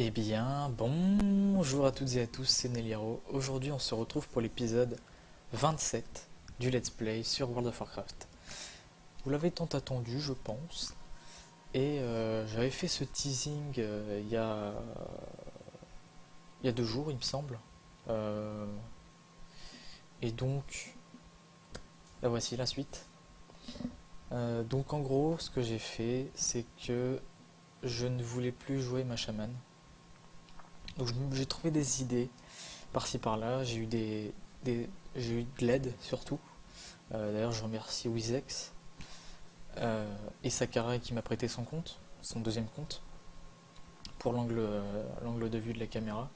Eh bien, bonjour à toutes et à tous, c'est Neliero. Aujourd'hui, on se retrouve pour l'épisode 27 du Let's Play sur World of Warcraft. Vous l'avez tant attendu, je pense, et j'avais fait ce teasing il y a 2 jours, il me semble. Euh, et donc, la voici la suite. Donc, en gros, ce que j'ai fait, c'est que je ne voulais plus jouer ma chamane. Donc, j'ai trouvé des idées par-ci par-là. J'ai eu de l'aide surtout. D'ailleurs, je remercie Wizex et Sakurai qui m'a prêté son compte, son deuxième compte, pour l'angle de vue de la caméra.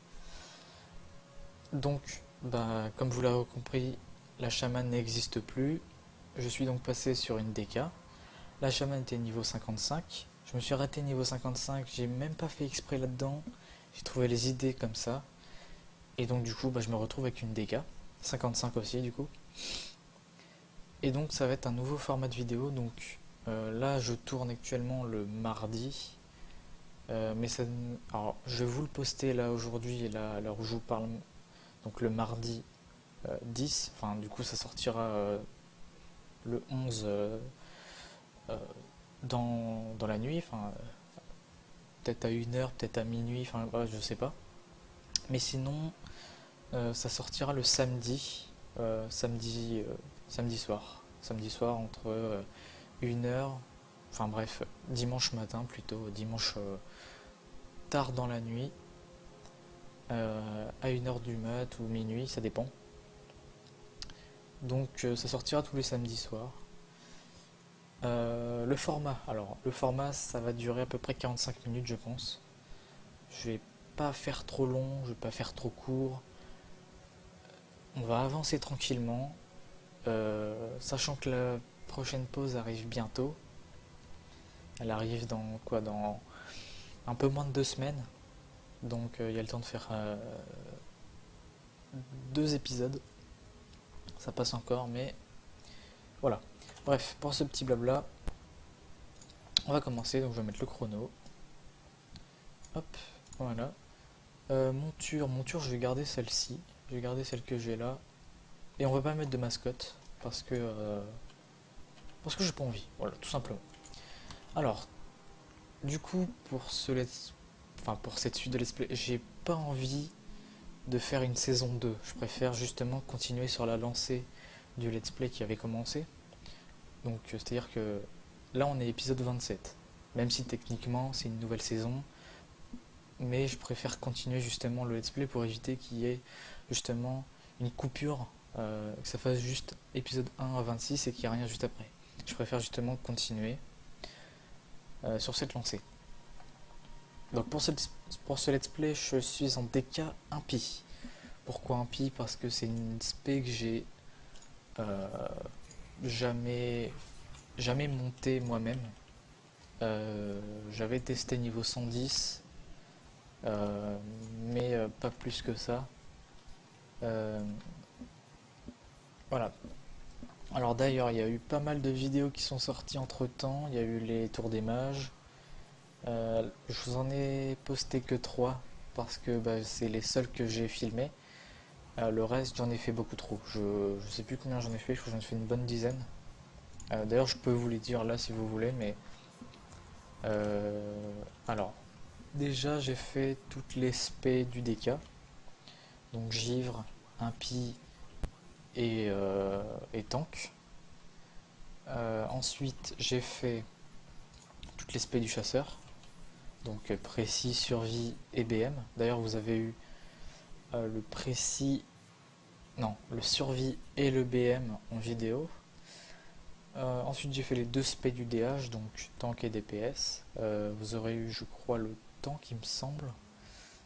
Donc, bah, comme vous l'avez compris, la chamane n'existe plus. Je suis donc passé sur une DK. La chamane était niveau 55. Je me suis arrêté niveau 55, j'ai même pas fait exprès là-dedans. J'ai trouvé les idées comme ça. Et donc, du coup, bah, je me retrouve avec une DK. 55 aussi, du coup. Et donc ça va être un nouveau format de vidéo. Donc là je tourne actuellement le mardi. Mais ça, alors, je vais vous le poster là aujourd'hui, là à l'heure où je vous parle. Donc le mardi 10. Enfin du coup ça sortira le 11 dans la nuit. Enfin peut-être à 1 heure, peut-être à minuit. Enfin ouais, je sais pas. Mais sinon ça sortira le samedi. Samedi soir. Samedi soir entre 1 heure, enfin bref, dimanche matin plutôt, dimanche tard dans la nuit, à 1 heure du mat ou minuit, ça dépend. Donc ça sortira tous les samedis soirs. Le format ça va durer à peu près 45 minutes je pense. Je vais pas faire trop long, je vais pas faire trop court. On va avancer tranquillement, sachant que la prochaine pause arrive bientôt. Elle arrive dans quoi? Dans un peu moins de 2 semaines. Donc il y a le temps de faire 2 épisodes. Ça passe encore, mais voilà. Bref, pour ce petit blabla, on va commencer. Donc je vais mettre le chrono. Hop, voilà. Monture, je vais garder celle-ci. Je vais garder celle que j'ai là. Et on va pas mettre de mascotte parce que j'ai pas envie. Voilà, tout simplement. Alors, du coup, pour cette suite de let's play, j'ai pas envie de faire une saison 2. Je préfère justement continuer sur la lancée du let's play qui avait commencé. Donc, c'est-à-dire que là, on est épisode 27. Même si techniquement, c'est une nouvelle saison. Mais je préfère continuer justement le let's play pour éviter qu'il y ait justement une coupure, que ça fasse juste épisode 1 à 26 et qu'il n'y a rien juste après. Je préfère justement continuer sur cette lancée. Donc pour ce let's play, je suis en DK impie. Pourquoi impie? Parce que c'est une spé que j'ai euh, jamais, jamais monté moi-même. J'avais testé niveau 110, mais pas plus que ça. Euh, voilà. Alors d'ailleurs, il y a eu pas mal de vidéos qui sont sorties entre-temps. Il y a eu les tours des mages. Je vous en ai posté que 3 parce que bah, c'est les seuls que j'ai filmés. Le reste, j'en ai fait beaucoup trop. Je sais plus combien j'en ai fait, je crois que j'en ai fait une bonne dizaine. D'ailleurs, je peux vous les dire là si vous voulez, mais alors, déjà j'ai fait toutes les spé du DK, donc givre, impie et tank. Ensuite, j'ai fait toutes les spé du chasseur, donc précis, survie et BM. D'ailleurs, vous avez eu le précis, non, le survie et le BM en vidéo. Ensuite, j'ai fait les 2 spé du DH, donc tank et DPS. Vous aurez eu, je crois, le tank, il me semble.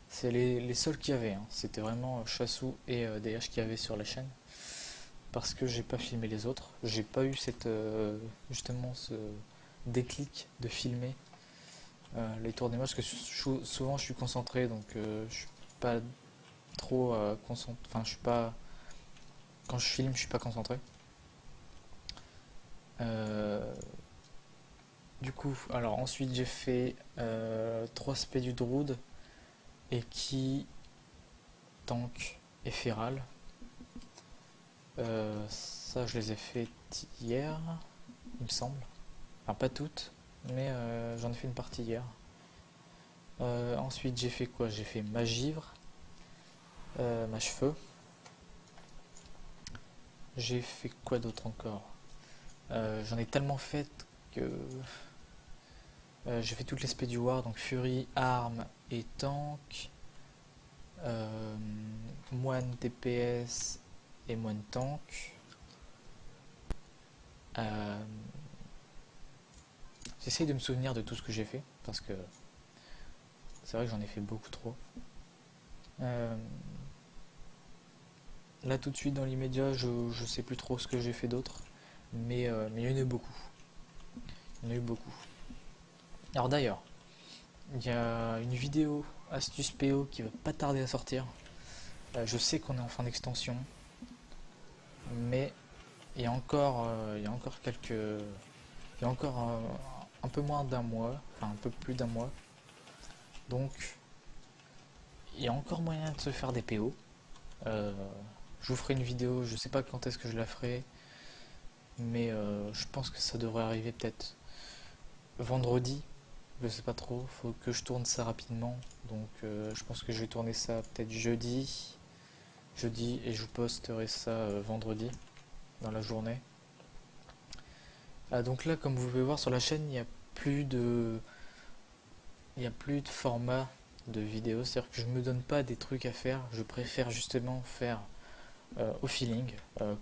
C'est les seuls qu'il y avait, hein. C'était vraiment Chassou et DH qu'il y avait sur la chaîne. Parce que j'ai pas filmé les autres. J'ai pas eu justement ce déclic de filmer les tours des matchs, parce que souvent je suis concentré, donc je suis pas trop concentré. Enfin, je suis pas. Quand je filme, je suis pas concentré. Euh, du coup, alors ensuite j'ai fait 3 spé du Druid. Eki, tank et feral. Ça je les ai fait hier, il me semble. Enfin pas toutes, mais j'en ai fait une partie hier. Ensuite j'ai fait quoi? J'ai fait magivre, mage-feu. J'ai fait quoi d'autre encore? J'en ai tellement fait que j'ai fait toutes les spé du war, donc furie, arme et tank. Euh, moine DPS et moine tank. Euh, J'essaye de me souvenir de tout ce que j'ai fait parce que c'est vrai que j'en ai fait beaucoup trop. Euh, Là tout de suite dans l'immédiat, je sais plus trop ce que j'ai fait d'autre, mais il y en a eu beaucoup. Il y en a eu beaucoup. Alors d'ailleurs, il y a une vidéo astuce PO qui va pas tarder à sortir. Je sais qu'on est en fin d'extension, mais il y a encore quelques, il y a encore un peu moins d'un mois, enfin un peu plus d'un mois. Donc il y a encore moyen de se faire des PO. Euh, je vous ferai une vidéo, je sais pas quand est-ce que je la ferai, mais je pense que ça devrait arriver peut-être vendredi. Je sais pas trop, faut que je tourne ça rapidement. Donc je pense que je vais tourner ça peut-être jeudi et je vous posterai ça vendredi dans la journée. Donc là, comme vous pouvez voir sur la chaîne, il n'y a plus de format de vidéo, c'est-à-dire que je me donne pas des trucs à faire, je préfère justement faire au feeling.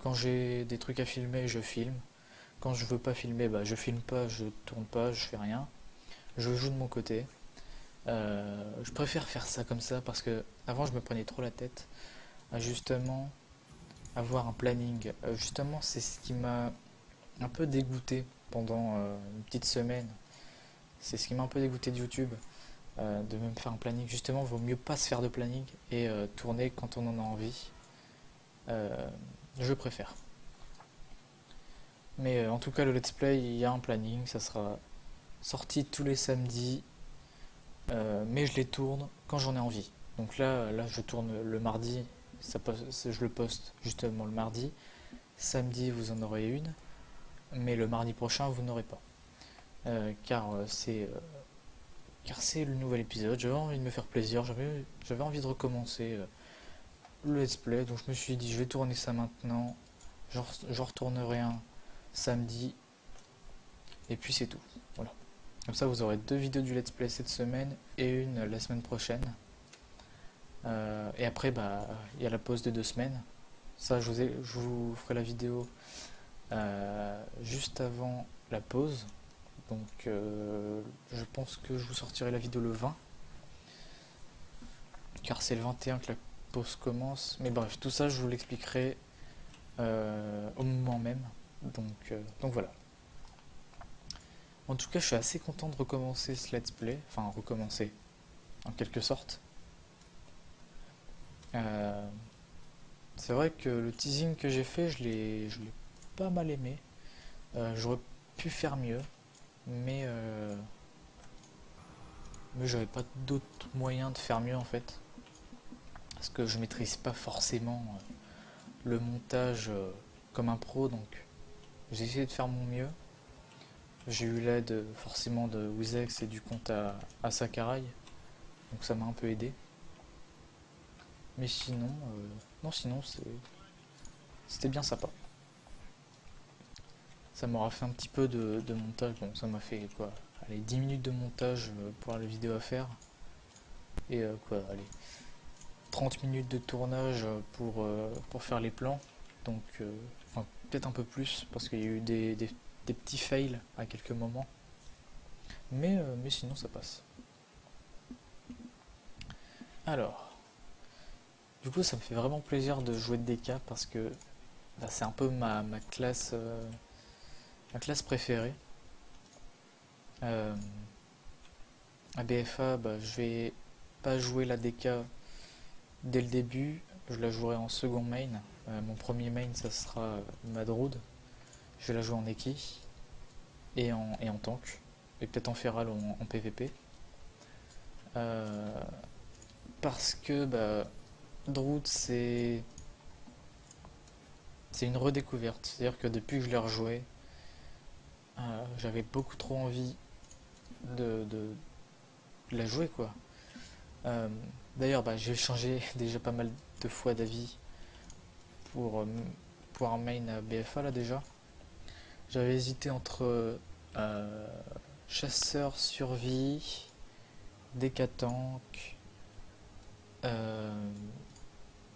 Quand j'ai des trucs à filmer, je filme. Quand je veux pas filmer, bah je filme pas, je tourne pas, je fais rien. Je joue de mon côté. Je préfère faire ça comme ça parce que avant je me prenais trop la tête à justement avoir un planning. Justement, c'est ce qui m'a un peu dégoûté pendant une petite semaine. C'est ce qui m'a un peu dégoûté de YouTube, de même faire un planning. Justement, vaut mieux pas se faire de planning et tourner quand on en a envie. Euh, je préfère. Mais en tout cas, le let's play, il y a un planning, ça sera sorti tous les samedis, mais je les tourne quand j'en ai envie. Donc là, je tourne le mardi, je le poste justement le mardi. Samedi, vous en aurez une, mais le mardi prochain, vous n'aurez pas. Car c'est le nouvel épisode, j'avais envie de me faire plaisir, j'avais envie de recommencer le let's play, donc je me suis dit je vais tourner ça maintenant, j'en retournerai un samedi, et puis c'est tout. Voilà. Comme ça vous aurez deux vidéos du let's play cette semaine et une la semaine prochaine. Et après bah il y a la pause de 2 semaines. Ça je vous ferai la vidéo juste avant la pause. Donc je pense que je vous sortirai la vidéo le 20. Car c'est le 21 que la pause commence. Mais bref, tout ça je vous l'expliquerai au moment même. Donc voilà. En tout cas, je suis assez content de recommencer ce let's play. Enfin, recommencer, en quelque sorte. Euh, c'est vrai que le teasing que j'ai fait, je l'ai pas mal aimé. J'aurais pu faire mieux, mais, euh, mais j'avais pas d'autre moyen de faire mieux en fait. Parce que je maîtrise pas forcément le montage comme un pro, donc j'ai essayé de faire mon mieux. J'ai eu l'aide forcément de Wizex et du compte à Sakurai, donc ça m'a un peu aidé. Mais sinon, non, sinon c'était bien sympa. Ça m'aura fait un petit peu de montage. Bon, ça m'a fait quoi? Allez, 10 minutes de montage pour la vidéo à faire. Et quoi, allez, 30 minutes de tournage pour faire les plans. Donc, enfin, peut-être un peu plus parce qu'il y a eu des petits fails à quelques moments. Mais sinon, ça passe. Alors, du coup, ça me fait vraiment plaisir de jouer de DK parce que bah, c'est un peu ma classe préférée. Euh, à BFA, bah, je vais pas jouer la DK dès le début. Je la jouerai en second main. Mon premier main, ça sera Madroud. Je vais la jouer en Eki et en tank. Et peut-être en Feral en PvP. Euh, parce que Druid c'est une redécouverte. C'est-à-dire que depuis que je l'ai rejoué, j'avais beaucoup trop envie de la jouer quoi. Euh, D'ailleurs, j'ai changé déjà pas mal de fois d'avis pour un main BFA là déjà. J'avais hésité entre euh, chasseur survie, décatank, euh,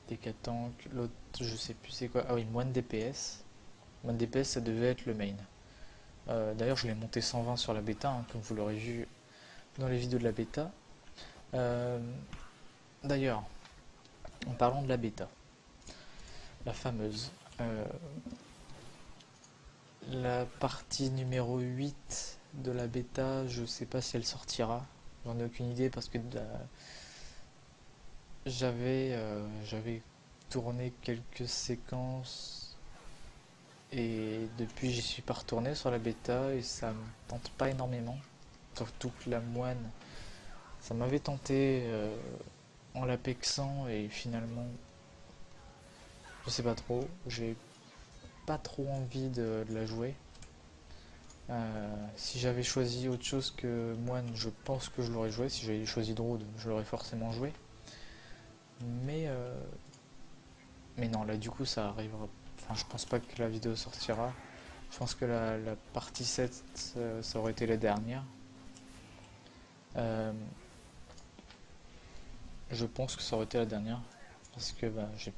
décatank, l'autre je sais plus c'est quoi. Ah oui, moine DPS. Moine DPS ça devait être le main. D'ailleurs je l'ai monté 120 sur la bêta, hein, comme vous l'aurez vu dans les vidéos de la bêta. Euh, D'ailleurs, en parlant de la bêta, la fameuse, la partie numéro 8 de la bêta, je sais pas si elle sortira. J'en ai aucune idée parce que j'avais tourné quelques séquences et depuis j'y suis pas retourné sur la bêta et ça me tente pas énormément. Surtout que la moine, ça m'avait tenté en l'apexant et finalement, je sais pas trop, j'ai pas trop envie de la jouer. Si j'avais choisi autre chose que Moine, je pense que je l'aurais joué. Si j'avais choisi Druid, je l'aurais forcément joué. Mais, euh, mais non, là du coup ça arrivera. Enfin, je pense pas que la vidéo sortira. Je pense que la partie 7, ça aurait été la dernière. Euh, je pense que ça aurait été la dernière. Parce que j'ai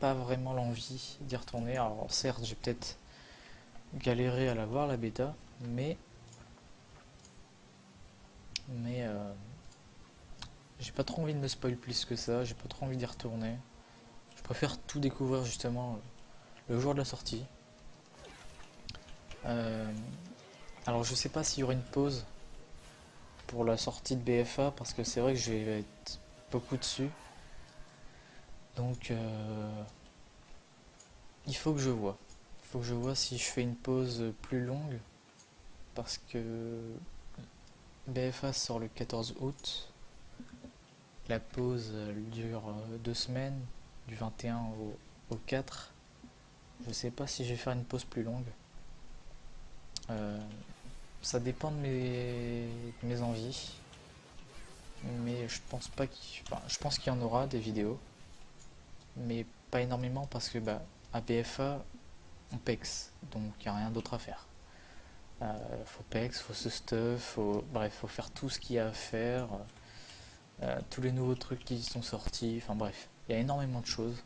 pas vraiment l'envie d'y retourner. Alors certes, j'ai peut-être galéré à la voir la bêta, mais j'ai pas trop envie de me spoil plus que ça. J'ai pas trop envie d'y retourner. Je préfère tout découvrir justement le jour de la sortie. Euh, alors je sais pas s'il y aura une pause pour la sortie de BFA parce que c'est vrai que je vais être beaucoup dessus. Donc il faut que je vois. Il faut que je vois si je fais une pause plus longue parce que BFA sort le 14 août. La pause dure 2 semaines, du 21 au 4. Je sais pas si je vais faire une pause plus longue. Euh, Ça dépend de mes envies. Mais je pense pas je pense qu'il y en aura des vidéos. Mais pas énormément parce que à BFA, on pex. Donc il n'y a rien d'autre à faire. Faut pex, faut se stuff, bref, faut faire tout ce qu'il y a à faire. Tous les nouveaux trucs qui sont sortis. Enfin bref, il y a énormément de choses.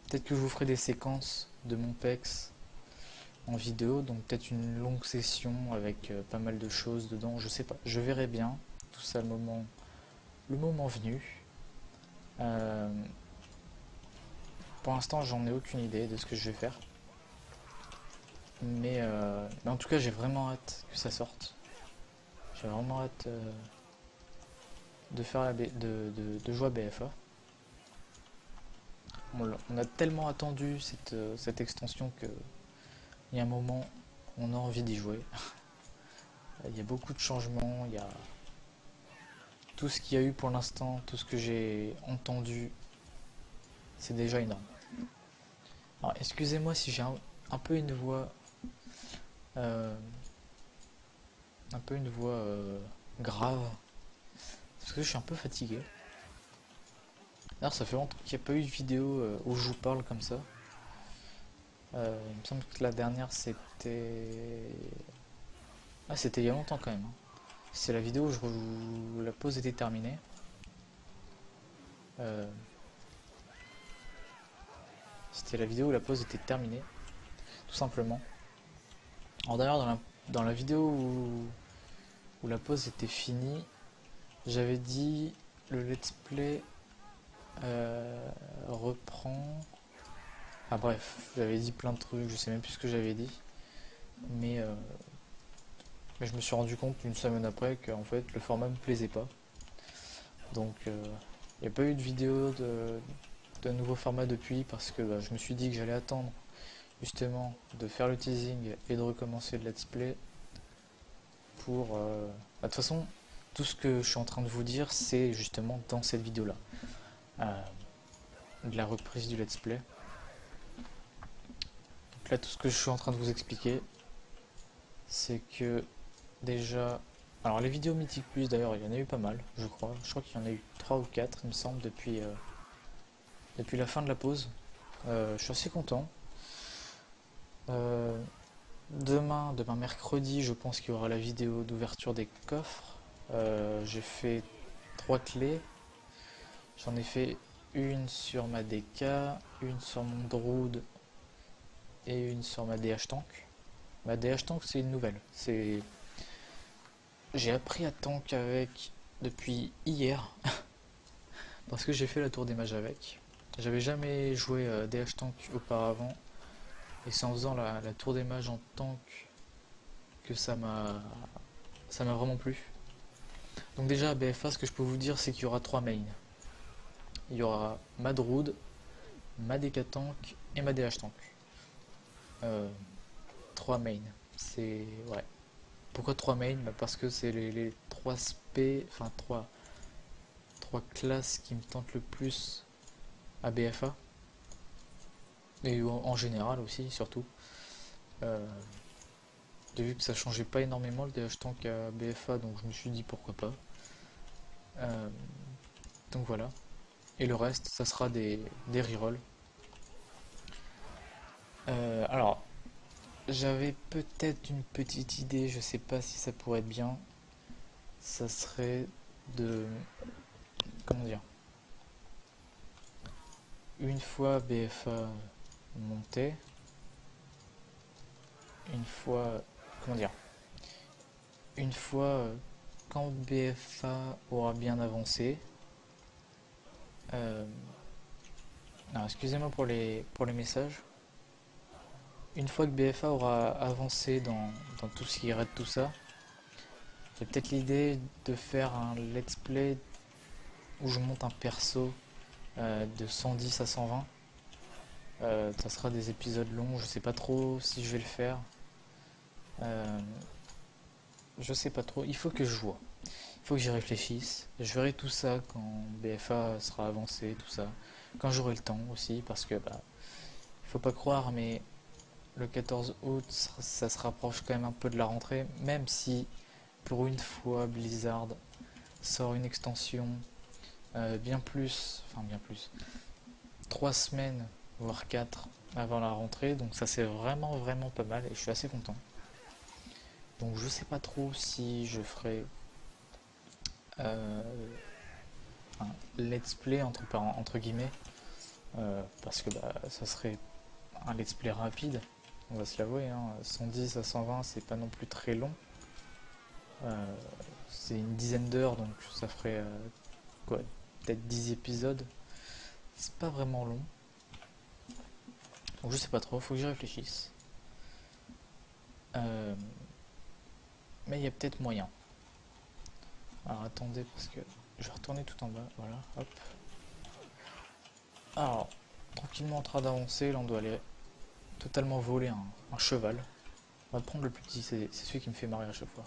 Peut-être que je vous ferai des séquences de mon pex en vidéo. Donc peut-être une longue session avec pas mal de choses dedans. Je sais pas. Je verrai bien. Tout ça le moment venu. Euh, pour l'instant, j'en ai aucune idée de ce que je vais faire. Mais en tout cas, j'ai vraiment hâte que ça sorte. J'ai vraiment hâte de faire de jouer à BFA. On a tellement attendu cette extension que il y a un moment, on a envie d'y jouer. Il y a beaucoup de changements, il y a tout ce qu'il y a eu pour l'instant, tout ce que j'ai entendu, c'est déjà énorme. Alors, excusez-moi si j'ai un peu une voix, euh, grave, parce que je suis un peu fatigué. D'ailleurs, ça fait longtemps qu'il n'y a pas eu de vidéo où je vous parle comme ça. Il me semble que la dernière c'était... Ah, c'était il y a longtemps quand même, hein. C'est la vidéo où la pause était terminée. Euh, C'était la vidéo où la pause était terminée, tout simplement. Alors d'ailleurs, dans la vidéo où la pause était finie, j'avais dit le let's play reprend. Ah bref, j'avais dit plein de trucs, je sais même plus ce que j'avais dit. Mais, euh, mais je me suis rendu compte une semaine après qu'en fait le format me plaisait pas. Donc il n'y a pas eu de vidéo de nouveau format depuis parce que je me suis dit que j'allais attendre justement de faire le teasing et de recommencer le let's play pour... de toute façon, tout ce que je suis en train de vous dire, c'est justement dans cette vidéo-là. Euh, de la reprise du let's play. Donc là, tout ce que je suis en train de vous expliquer, c'est que déjà... Alors les vidéos Mythic Plus, d'ailleurs, il y en a eu pas mal, je crois. Je crois qu'il y en a eu 3 ou 4, il me semble, depuis la fin de la pause. Je suis assez content. Euh, demain mercredi, je pense qu'il y aura la vidéo d'ouverture des coffres. J'ai fait 3 clés. J'en ai fait une sur ma DK, une sur mon Druid et une sur ma DH Tank. Ma DH Tank, c'est une nouvelle. J'ai appris à tank avec depuis hier parce que j'ai fait la tour des mages avec. J'avais jamais joué DH Tank auparavant et c'est en faisant la tour des mages en tank que ça m'a vraiment plu. Donc déjà à BFA, ce que je peux vous dire, c'est qu'il y aura 3 mains. Il y aura ma Druid, ma DK Tank et ma DH Tank. Euh, 3 mains. C'est... Ouais. Pourquoi 3 mains? Bah parce que c'est les 3 spé, enfin 3 classes qui me tentent le plus à BFA. Et en général aussi, surtout. Euh, j'ai vu que ça changeait pas énormément le DH Tank à BFA, donc je me suis dit pourquoi pas. Euh, donc voilà. Et le reste, ça sera des rerolls. Alors, j'avais peut-être une petite idée, je sais pas si ça pourrait être bien. Ça serait de... Comment dire? Une fois BFA monté, une fois... Comment dire? Une fois quand BFA aura bien avancé... non, excusez-moi pour les messages. Une fois que BFA aura avancé dans tout ce qui est raid, tout ça, j'ai peut-être l'idée de faire un let's play où je monte un perso de 110 à 120. Ça sera des épisodes longs, je sais pas trop si je vais le faire. Euh, je sais pas trop, il faut que je vois. Il faut que j'y réfléchisse. Je verrai tout ça quand BFA sera avancé, tout ça. Quand j'aurai le temps aussi, parce que bah, il faut pas croire, mais le 14 août, ça se rapproche quand même un peu de la rentrée, même si pour une fois Blizzard sort une extension bien plus, 3 semaines, voire 4 avant la rentrée, donc ça c'est vraiment pas mal et je suis assez content. Donc je sais pas trop si je ferai euh, un let's play entre guillemets, parce que bah, ça serait un let's play rapide, on va se l'avouer, hein. 110 à 120 c'est pas non plus très long. Euh, c'est une dizaine d'heures, donc ça ferait quoi, peut-être 10 épisodes. C'est pas vraiment long. Donc je sais pas trop, faut que j'y réfléchisse. Euh, mais il y a peut-être moyen. Alors attendez, parce que je vais retourner tout en bas. Voilà, hop. Alors, tranquillement en train d'avancer, là on doit aller totalement voler un cheval. On va prendre le plus petit, c'est celui qui me fait marrer à chaque fois.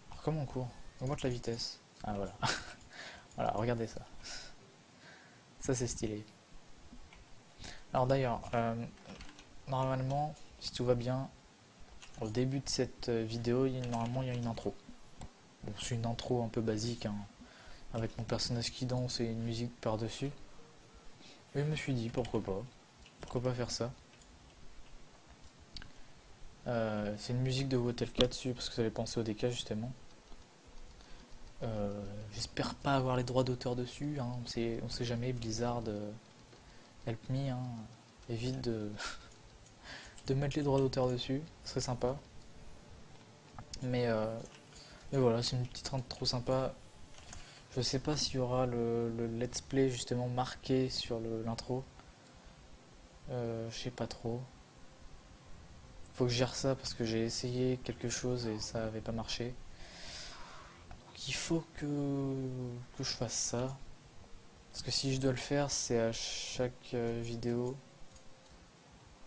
Alors comment on court? On augmente la vitesse. Ah voilà. Voilà, regardez ça. Ça c'est stylé. Alors d'ailleurs, normalement, si tout va bien, au début de cette vidéo, normalement il y a une intro. Bon, c'est une intro un peu basique, hein, avec mon personnage qui danse et une musique par-dessus. Et je me suis dit, pourquoi pas? Pourquoi pas faire ça? C'est une musique de Wotelka dessus, parce que ça avait pensé au DK justement. J'espère pas avoir les droits d'auteur dessus, hein, on sait jamais, Blizzard, help me, hein, évite de mettre les droits d'auteur dessus, ce serait sympa. Mais, euh, mais voilà, c'est une petite intro sympa. Je sais pas s'il y aura le let's play justement marqué sur l'intro. Je sais pas trop. Faut que je gère ça parce que j'ai essayé quelque chose et ça avait pas marché. Donc il faut que je fasse ça. Parce que si je dois le faire, c'est à chaque vidéo.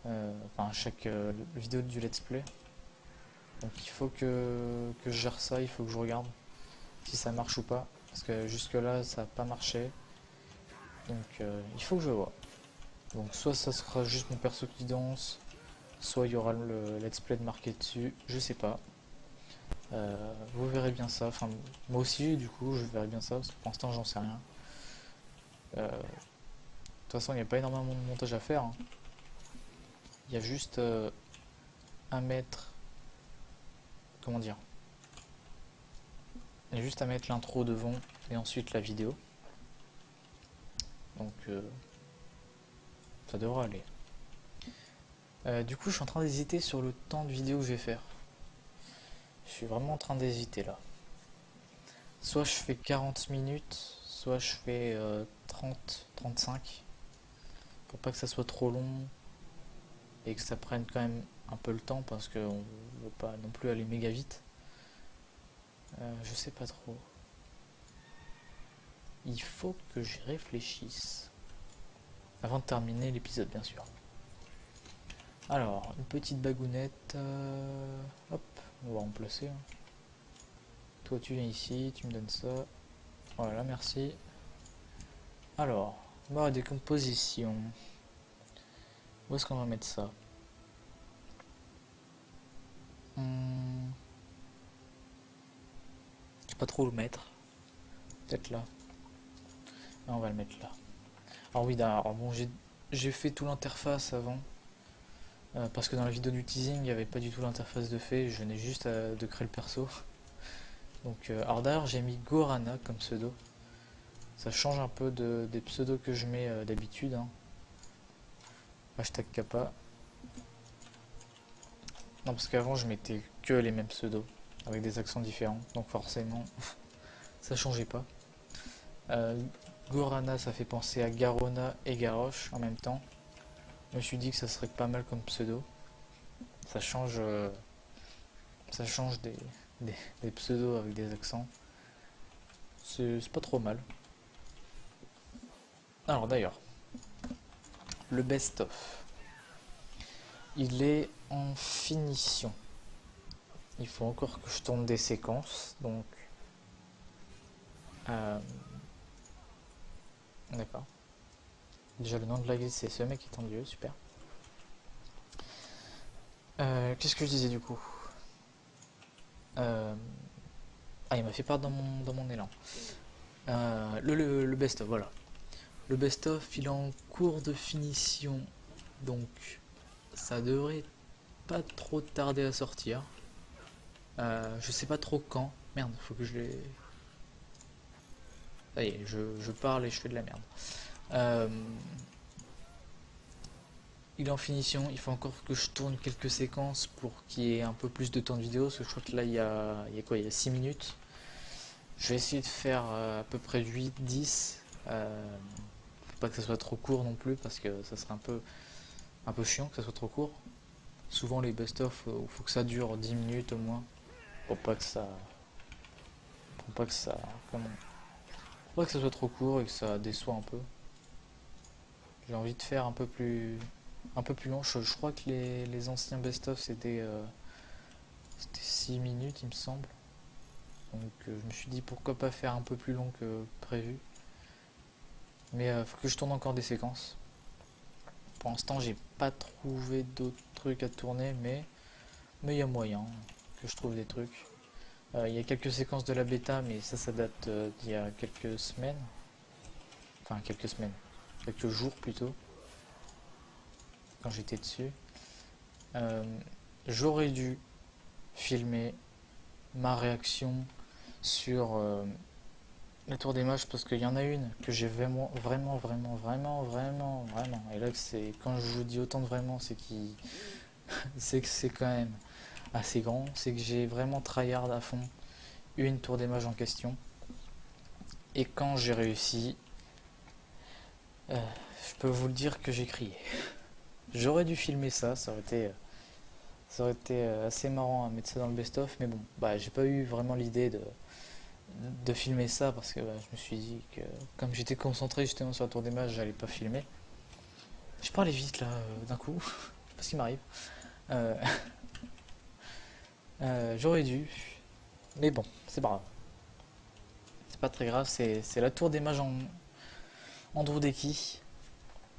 Enfin, à chaque vidéo du let's play. Donc il faut que je gère ça, il faut que je regarde. si ça marche ou pas. Parce que jusque là ça n'a pas marché. Donc il faut que je vois. Donc soit ça sera juste mon perso qui danse, soit il y aura le let's play de marqué dessus, je sais pas. Vous verrez bien ça, enfin moi aussi du coup je verrai bien ça, parce que pour l'instant j'en sais rien. De toute façon il n'y a pas énormément de montage à faire, hein. Il y a juste à mettre, comment dire, il y a juste à mettre l'intro devant et ensuite la vidéo. Donc ça devrait aller. Du coup je suis en train d'hésiter sur le temps de vidéo que je vais faire. Je suis vraiment en train d'hésiter là. Soit je fais 40 minutes, soit je fais 30-35, pour pas que ça soit trop long et que ça prenne quand même un peu le temps parce qu'on ne veut pas non plus aller méga vite. Je sais pas trop. Il faut que j'y réfléchisse. Avant de terminer l'épisode, bien sûr. Alors, une petite bagounette. Hop, on va remplacer, hein. Toi, tu viens ici, tu me donnes ça. Voilà, merci. Alors, barre de décomposition. Où est-ce qu'on va mettre ça? Hmm, je sais pas trop où le mettre. Peut-être là. Ah, on va le mettre là. Alors oui, alors bon, j'ai fait tout l'interface avant. Parce que dans la vidéo du teasing, il n'y avait pas du tout l'interface de fait. Je venais juste de créer le perso. Donc, alors d'ailleurs, j'ai mis Gorana comme pseudo. Ça change un peu des pseudos que je mets d'habitude, hein. Hashtag Kappa. Non, parce qu'avant, je mettais que les mêmes pseudos, avec des accents différents. Donc forcément, ça changeait pas. Euh, Gorana, ça fait penser à Garona et Garrosh en même temps. Je me suis dit que ça serait pas mal comme pseudo. Ça change, ça change des pseudos avec des accents. C'est pas trop mal. Alors d'ailleurs, le best-of, il est en finition. Il faut encore que je tourne des séquences, donc... euh, d'accord. Déjà le nom de la guilde c'est ce mec est en dieu, super. Qu'est-ce que je disais du coup? Euh, Ah, il m'a fait perdre dans mon élan. Le best-of, voilà. Le best-of, il est en cours de finition, donc ça devrait pas trop tarder à sortir. Je sais pas trop quand. Merde, faut que je les... Ça y est, je parle et je fais de la merde. Euh, il est en finition, il faut encore que je tourne quelques séquences pour qu'il y ait un peu plus de temps de vidéo, parce que je crois que là il y a quoi? Il y a 6 minutes. Je vais essayer de faire à peu près 8-10. Faut pas que ça soit trop court non plus, parce que ça serait un peu chiant que ça soit trop court. Souvent les best-of, faut que ça dure 10 minutes au moins, pour pas que ça... Pour pas que ça... Comment? Pour pas que ça soit trop court et que ça déçoit un peu. J'ai envie de faire un peu plus long. Je crois que les anciens best-of c'était 6 minutes il me semble. Donc je me suis dit pourquoi pas faire un peu plus long que prévu. Mais faut que je tourne encore des séquences. Pour l'instant j'ai pas trouvé d'autres trucs à tourner, mais il y a moyen que je trouve des trucs. Il y a quelques séquences de la bêta, mais ça date d'il y a quelques semaines. Enfin quelques semaines. Quelques jours plutôt. Quand j'étais dessus. Euh, J'aurais dû filmer ma réaction sur la tour des mages parce qu'il y en a une que j'ai vraiment. Et là, c'est quand je vous dis autant de vraiment, c'est que c'est quand même assez grand. C'est que j'ai vraiment tryhard à fond une tour des mages en question. Et quand j'ai réussi, je peux vous le dire que j'ai crié. J'aurais dû filmer ça, ça aurait été assez marrant à mettre ça dans le best-of, mais bon, bah j'ai pas eu vraiment l'idée de filmer ça parce que bah, je me suis dit que comme j'étais concentré justement sur la tour des mages, j'allais pas filmer. Je parlais vite là d'un coup, je sais pas ce qui m'arrive. Euh, J'aurais dû, mais bon, c'est pas grave. c'est pas très grave, c'est la tour des mages en Androudeki.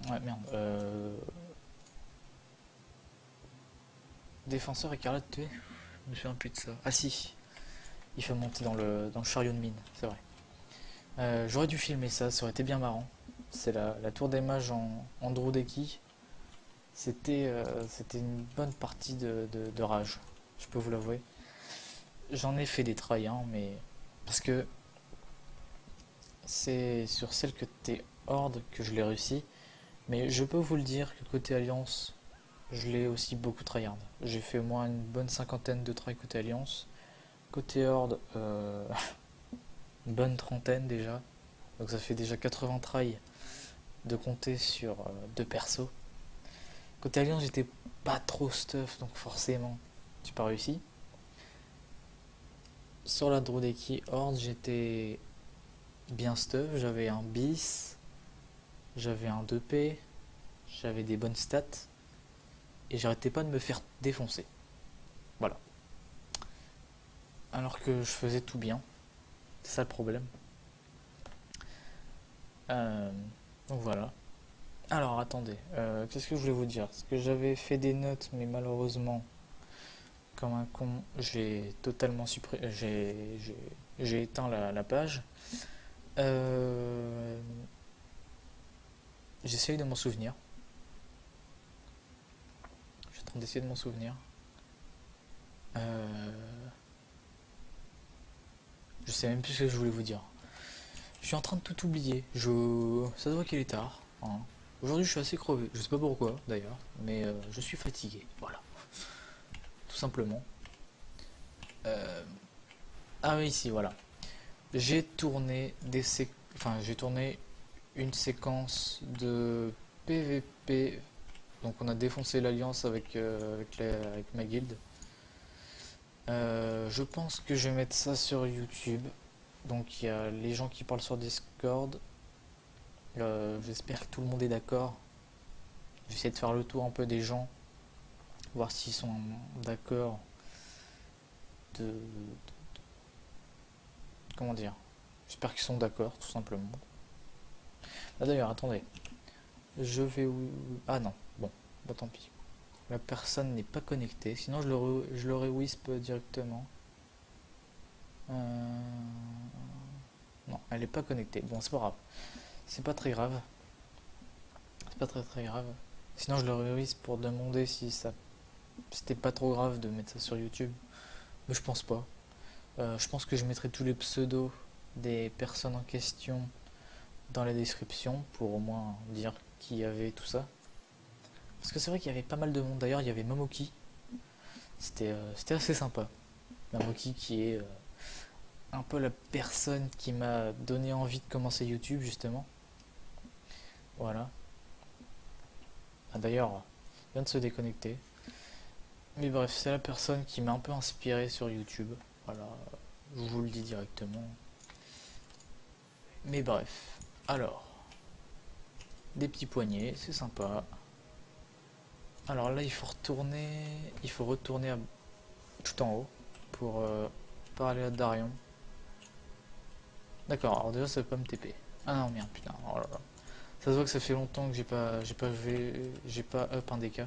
Ouais, merde. Défenseur écarlate tué. Je me souviens plus de ça. Ah si, il fait monter dans le chariot de mine, c'est vrai. J'aurais dû filmer ça, ça aurait été bien marrant. C'est la tour des mages en Androudeki. C'était une bonne partie de rage, je peux vous l'avouer. J'en ai fait des tries, hein, mais parce que c'est sur celle que t'es Horde que je l'ai réussi. Mais je peux vous le dire que côté Alliance, je l'ai aussi beaucoup tryhard. J'ai fait au moins une bonne cinquantaine de tries côté Alliance. Côté Horde, une bonne trentaine déjà. Donc ça fait déjà 80 tries de compter sur deux persos. Côté Alliance, j'étais pas trop stuff, donc forcément, j'ai pas réussi. Sur la Drodeki Horde, j'étais bien stuff. J'avais un bis, j'avais un 2P, j'avais des bonnes stats, et j'arrêtais pas de me faire défoncer. Voilà. Alors que je faisais tout bien. C'est ça le problème. Euh, donc voilà. Alors attendez, qu'est-ce que je voulais vous dire? Parce que j'avais fait des notes, mais malheureusement, comme un con, j'ai totalement supprimé, j'ai éteint la page. Euh, J'essaye de m'en souvenir. Je suis en train d'essayer de m'en souvenir. Euh, je sais même plus ce que je voulais vous dire. Je suis en train de tout oublier. Ça se voit qu'il est tard, hein. Aujourd'hui, je suis assez crevé. Je sais pas pourquoi, d'ailleurs, mais je suis fatigué. Voilà, tout simplement. Euh, Ah oui, si, voilà. J'ai tourné une séquence de PVP. Donc on a défoncé l'alliance avec ma guilde. Je pense que je vais mettre ça sur YouTube. Donc il y a les gens qui parlent sur Discord. J'espère que tout le monde est d'accord. Je vais essayer de faire le tour un peu des gens, voir s'ils sont d'accord de... Comment dire? J'espère qu'ils sont d'accord, tout simplement. Ah d'ailleurs, attendez. Je vais où? Ah non, bon, bah tant pis. La personne n'est pas connectée, sinon je l'aurais wisp directement. Non, elle n'est pas connectée. Bon, c'est pas grave. C'est pas très grave. C'est pas très très grave. Sinon je l'aurais wisp pour demander si ça c'était pas trop grave de mettre ça sur YouTube. Mais je pense pas. Je pense que je mettrai tous les pseudos des personnes en question dans la description pour au moins dire qui y avait tout ça. Parce que c'est vrai qu'il y avait pas mal de monde. D'ailleurs, il y avait Momoki. C'était assez sympa. Momoki qui est un peu la personne qui m'a donné envie de commencer YouTube justement. Voilà. Ah, d'ailleurs, il vient de se déconnecter. Mais bref, c'est la personne qui m'a un peu inspiré sur YouTube. Voilà, je vous le dis directement. Mais bref, alors, des petits poignets, c'est sympa. Alors là, il faut retourner tout en haut pour parler à Darion. D'accord, alors déjà ça peut pas me TP. Ah non, merde, putain, oh là là. Ça se voit que ça fait longtemps que j'ai pas up un DK.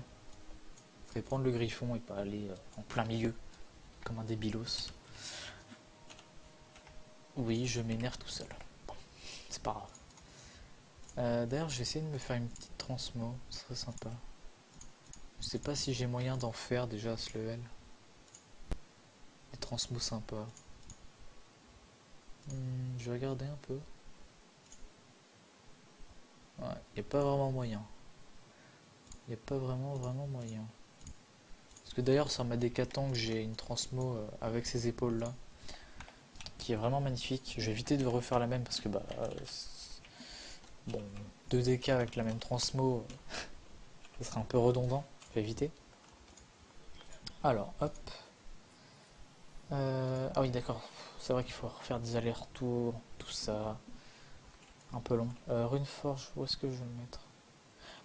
Fallait prendre le griffon et pas aller en plein milieu comme un débilos. Oui, je m'énerve tout seul. Bon, c'est pas grave. D'ailleurs, je vais essayer de me faire une petite transmo, ce serait sympa. Je sais pas si j'ai moyen d'en faire déjà à ce level. Des transmos sympas. Je vais regarder un peu. Ouais, y a pas vraiment moyen. Y a pas vraiment moyen. Parce que d'ailleurs, sur ma Décathlon, j'ai une transmo avec ces épaules là, qui est vraiment magnifique. Je vais éviter de refaire la même parce que bon, 2 DK avec la même transmo, ça serait un peu redondant. Je vais éviter. Alors, hop. Ah oui, d'accord. C'est vrai qu'il faut refaire des allers-retours, tout ça. Un peu long. Runeforge, où est-ce que je vais le mettre?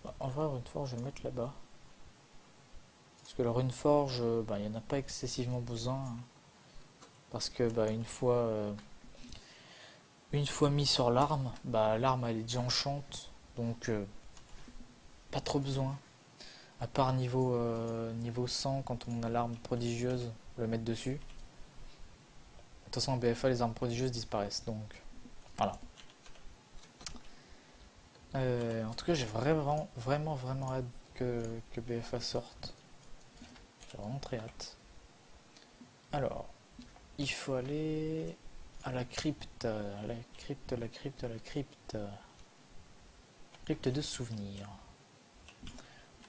Bah, en vrai, Runeforge, je vais le mettre là-bas. Parce que le Runeforge, il n'y en a pas excessivement besoin, hein. Parce que une fois Une fois mis sur l'arme, bah l'arme elle est déjà enchante, donc pas trop besoin. À part niveau 100, quand on a l'arme prodigieuse, le mettre dessus. De toute façon en BFA les armes prodigieuses disparaissent, donc voilà. En tout cas j'ai vraiment hâte que BFA sorte. J'ai vraiment très hâte. Alors, il faut aller à la crypte, à la crypte, la crypte, la crypte. Crypte de souvenirs.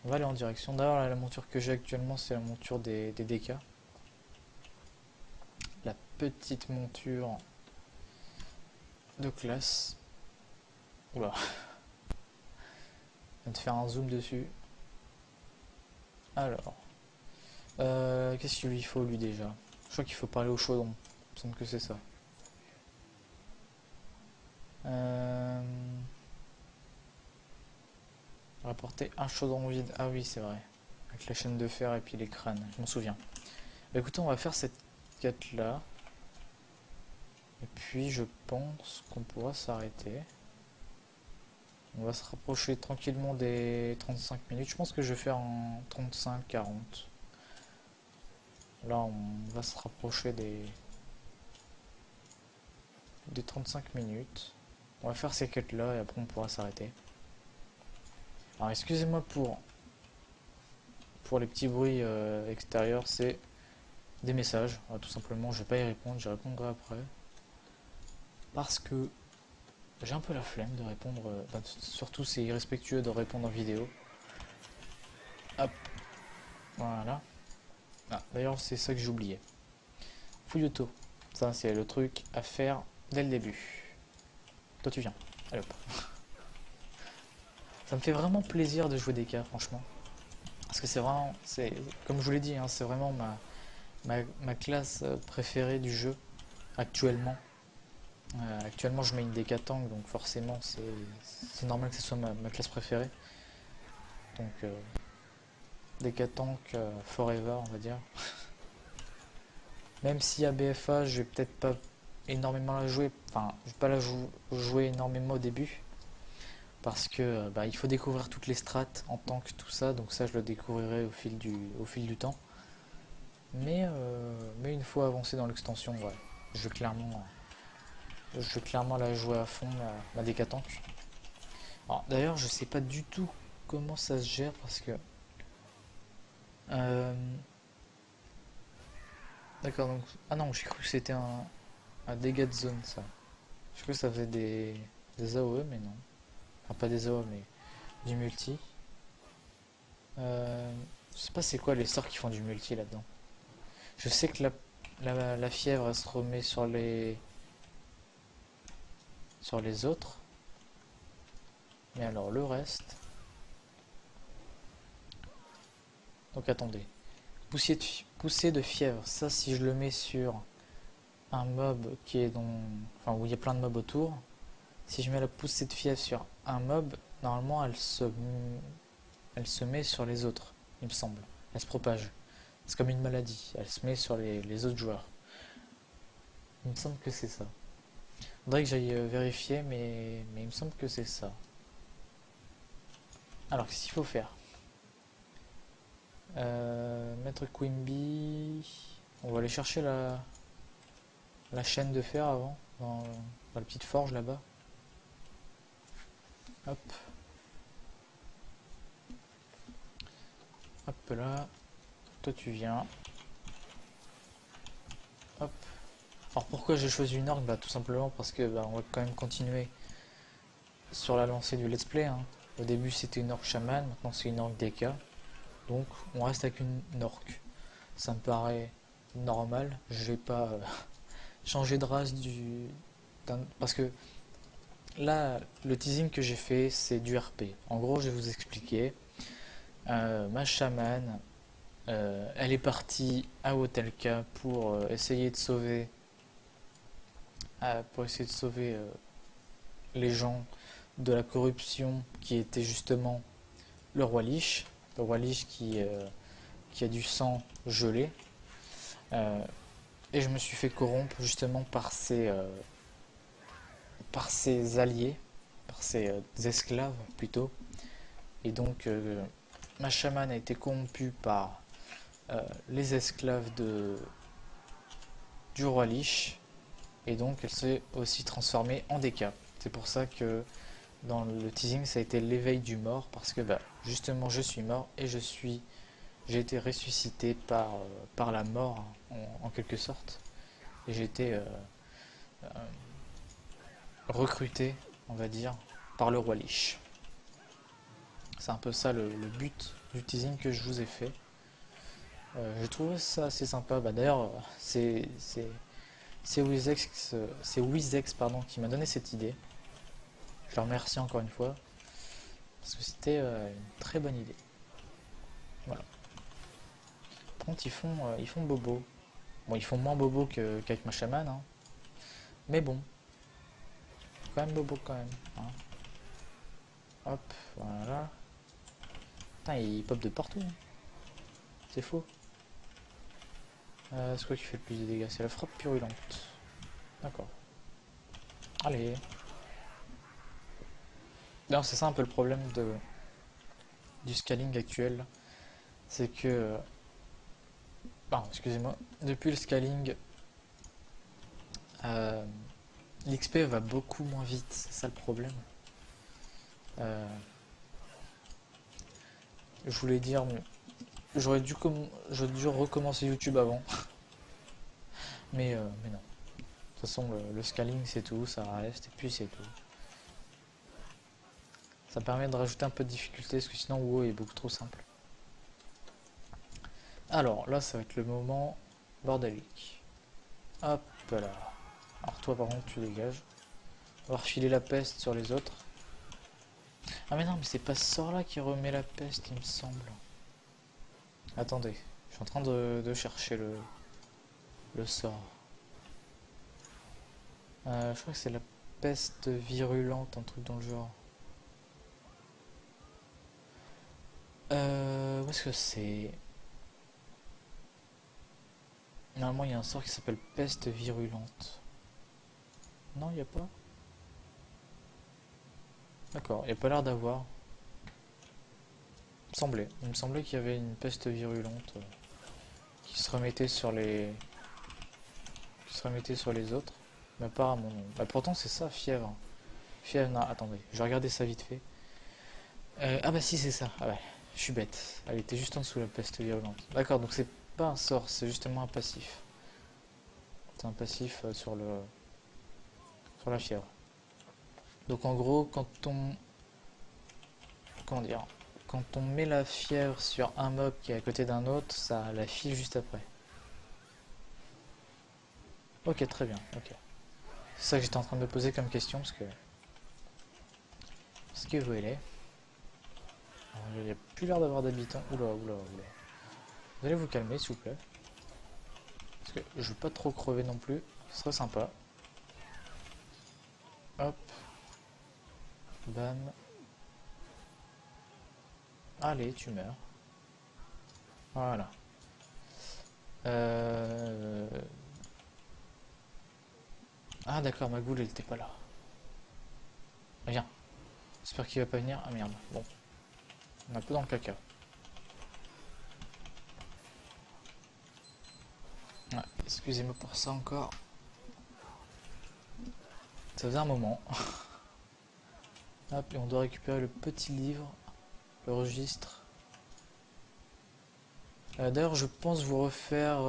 On va aller en direction. D'ailleurs, la monture que j'ai actuellement, c'est la monture des DK. La petite monture de classe. Oula, je viens de faire un zoom dessus. Alors, qu'est-ce qu'il lui faut lui déjà? Je crois qu'il faut parler au chaudron. Il me semble que c'est ça. Euh... Rapporter un chaudron vide. Ah oui, c'est vrai. Avec la chaîne de fer et puis les crânes. Je m'en souviens. Bah, écoutez, on va faire cette quête là. Et puis je pense qu'on pourra s'arrêter. On va se rapprocher tranquillement des 35 minutes. Je pense que je vais faire en 35-40. Là, on va se rapprocher des 35 minutes. On va faire ces quêtes-là et après on pourra s'arrêter. Alors, excusez-moi pour les petits bruits extérieurs, c'est des messages. Tout simplement, je vais pas y répondre, j'y répondrai après. Parce que j'ai un peu la flemme de répondre. Surtout, c'est irrespectueux de répondre en vidéo. Hop, voilà. Ah, d'ailleurs, c'est ça que j'ai oublié. Fouilloto. Ça, c'est le truc à faire dès le début. Toi, tu viens. Allez hop. Ça me fait vraiment plaisir de jouer des cas, franchement. Parce que c'est vraiment, comme je vous l'ai dit, hein, c'est vraiment ma classe préférée du jeu actuellement. Actuellement, je mets une DK tank, donc forcément, c'est normal que ce soit ma classe préférée. Donc, DK tank forever, on va dire. Même si à BFA, je vais peut-être pas énormément la jouer, enfin, je vais pas la jouer énormément au début. Parce que bah, il faut découvrir toutes les strates en tank, tout ça, donc ça je le découvrirai au fil du temps. Mais une fois avancé dans l'extension, ouais, je vais clairement la jouer à fond, la DK tank. Alors d'ailleurs, je sais pas du tout comment ça se gère parce que. euh, D'accord, donc. Ah non, j'ai cru que c'était un dégât de zone ça. Je cru que ça faisait des AOE, mais non. Enfin, pas des AOE, mais du multi. Euh, je sais pas c'est quoi les sorts qui font du multi là-dedans. Je sais que la fièvre elle se remet sur les autres. Mais alors le reste. Donc attendez. Poussée de fièvre. Ça si je le mets sur un mob qui est dans. Enfin où il y a plein de mobs autour. Si je mets la poussée de fièvre sur un mob, normalement elle se met sur les autres, il me semble. Elle se propage. C'est comme une maladie. Elle se met sur les autres joueurs. Il me semble que c'est ça. Faudrait que j'aille vérifier, mais il me semble que c'est ça. Alors, qu'est-ce qu'il faut faire? Maître Quimby. On va aller chercher la chaîne de fer avant, dans la petite forge là-bas. Hop, hop là. Toi tu viens. Hop. Alors pourquoi j'ai choisi une orgue? Bah tout simplement parce que bah, on va quand même continuer sur la lancée du let's play, hein. Au début c'était une orque chaman, maintenant c'est une orque DK. Donc on reste avec une orque. Ça me paraît normal. Je vais pas changer de race parce que là, le teasing que j'ai fait, c'est du RP. En gros, je vais vous expliquer. Ma chamane, elle est partie à Hotelka pour essayer de sauver les gens de la corruption qui était justement le roi Lich. Le roi Lich qui a du sang gelé. Et je me suis fait corrompre justement par ses alliés, par ses esclaves plutôt. Et donc ma chamane a été corrompue par les esclaves du roi Lich. Et donc elle s'est aussi transformée en Deka. C'est pour ça que dans le teasing ça a été l'éveil du mort. Parce que bah, justement je suis mort et j'ai été ressuscité par la mort en quelque sorte. Et j'ai été recruté, on va dire, par le roi Lich. C'est un peu ça le but du teasing que je vous ai fait. Je trouve ça assez sympa. Bah, d'ailleurs, c'est Wizex pardon, qui m'a donné cette idée. Je le remercie encore une fois parce que c'était une très bonne idée. Voilà. Par contre, ils font bobo. Bon, ils font moins bobo qu'avec ma chamane, hein. Mais bon, quand même bobo quand même, hein. Hop, voilà. Putain, il pop de partout, hein. C'est faux. C'est quoi qui fait le plus de dégâts? C'est la frappe purulente. D'accord. Allez. D'ailleurs, c'est ça un peu le problème du scaling actuel. C'est que... Pardon, excusez-moi. Depuis le scaling, euh, l'XP va beaucoup moins vite. C'est ça le problème. Euh, je voulais dire... j'aurais dû recommencer YouTube avant. Mais non. De toute façon, le scaling, c'est tout. Ça reste. Et puis, c'est tout. Ça permet de rajouter un peu de difficulté. Parce que sinon, WoW est beaucoup trop simple. Alors, là, ça va être le moment bordélique. Hop là. Alors toi par contre tu dégages. On va refiler la peste sur les autres. Ah mais non mais c'est pas ce sort là qui remet la peste il me semble. Attendez, je suis en train de chercher le sort. Je crois que c'est la peste virulente, un truc dans le genre. Où est-ce que c'est? Normalement il y a un sort qui s'appelle peste virulente. Non il n'y a pas? D'accord, il n'y a pas l'air d'avoir. Il me semblait qu'il y avait une peste virulente qui se remettait sur les autres. Mais apparemment non. Bah, pourtant c'est ça, fièvre. Fièvre, non, attendez, je vais regarder ça vite fait. Ah bah si c'est ça, ah ouais, je suis bête. Elle était juste en dessous la peste virulente. D'accord, donc c'est pas un sort, c'est justement un passif. C'est un passif sur la fièvre. Donc en gros, comment dire, quand on met la fièvre sur un mob qui est à côté d'un autre, ça la file juste après. Ok, très bien, ok. C'est ça que j'étais en train de me poser comme question parce que vous allez. Il n'y a plus l'air d'avoir d'habitants. Oula, oula, oula. Vous allez vous calmer, s'il vous plaît. Parce que je veux pas trop crever non plus. Ce serait sympa. Hop. Bam. Allez, tu meurs. Voilà. Euh... Ah d'accord, ma goule, elle était pas là. Viens. J'espère qu'il va pas venir. Ah merde. Bon. On est un peu dans le caca. Ouais, excusez-moi pour ça encore. Ça faisait un moment. Hop, et on doit récupérer le petit livre. Le registre. D'ailleurs, je pense vous refaire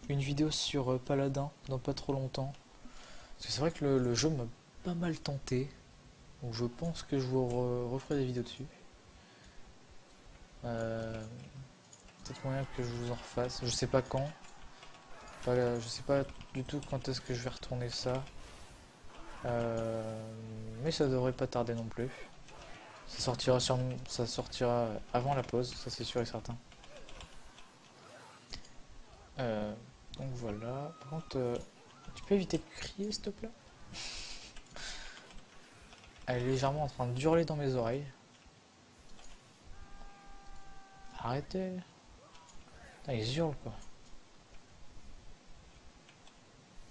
une vidéo sur Paladin dans pas trop longtemps. Parce que c'est vrai que le jeu m'a pas mal tenté. Donc je pense que je vous referai des vidéos dessus. Euh, Peut-être moyen que je vous en refasse. Je sais pas quand. Je sais pas du tout quand est-ce que je vais retourner ça. Mais ça devrait pas tarder non plus. Ça sortira avant la pause, ça c'est sûr et certain. Euh, donc voilà. Par contre, tu peux éviter de crier s'il te plaît? Elle est légèrement en train d'hurler dans mes oreilles. Arrêtez. Putain, ils hurlent quoi.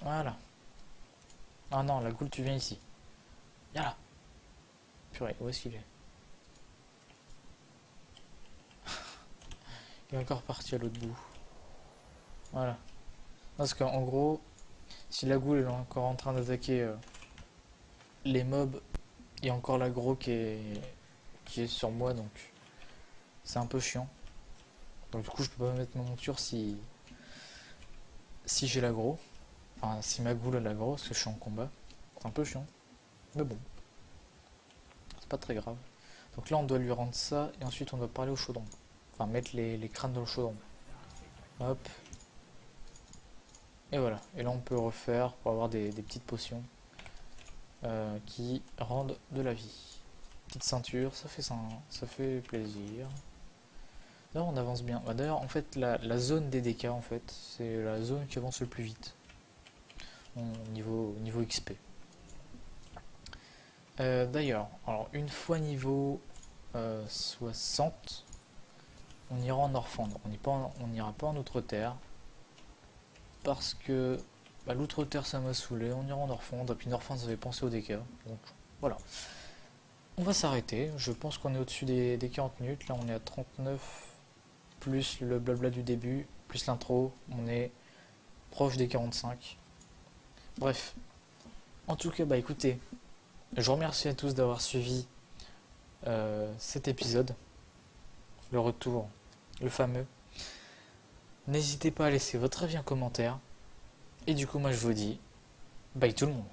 Voilà. Ah non, la goule, tu viens ici. Viens là. Purée, où est-ce qu'il est? Il est encore parti à l'autre bout. Voilà. Parce qu'en gros, si la goule est encore en train d'attaquer les mobs, il y a encore l'aggro qui est sur moi, donc c'est un peu chiant. Donc du coup, je peux pas mettre ma monture si j'ai l'aggro. Enfin, si ma goule a l'aggro, parce que je suis en combat. C'est un peu chiant. Mais bon, c'est pas très grave. Donc là, on doit lui rendre ça, et ensuite on doit parler au chaudron. Enfin, mettre les crânes dans le chaudron. Hop. Et voilà. Et là, on peut refaire pour avoir des petites potions qui rendent de la vie. Petite ceinture, ça fait plaisir. D'ailleurs, on avance bien. Bah, d'ailleurs, en fait, la zone des DK, en fait, c'est la zone qui avance le plus vite niveau XP. D'ailleurs, alors une fois niveau 60, on ira en Orphandre. On n'ira pas en Outre-Terre parce que bah, l'Outre-Terre ça m'a saoulé. On ira en Orphandre et puis Orphandre ça fait penser au DK. Donc voilà. On va s'arrêter. Je pense qu'on est au-dessus des 40 minutes. Là, on est à 39 plus le blabla du début, plus l'intro. On est proche des 45. Bref. En tout cas, bah écoutez, je vous remercie à tous d'avoir suivi cet épisode, le retour, le fameux. N'hésitez pas à laisser votre avis en commentaire. Et du coup, moi je vous dis, bye tout le monde.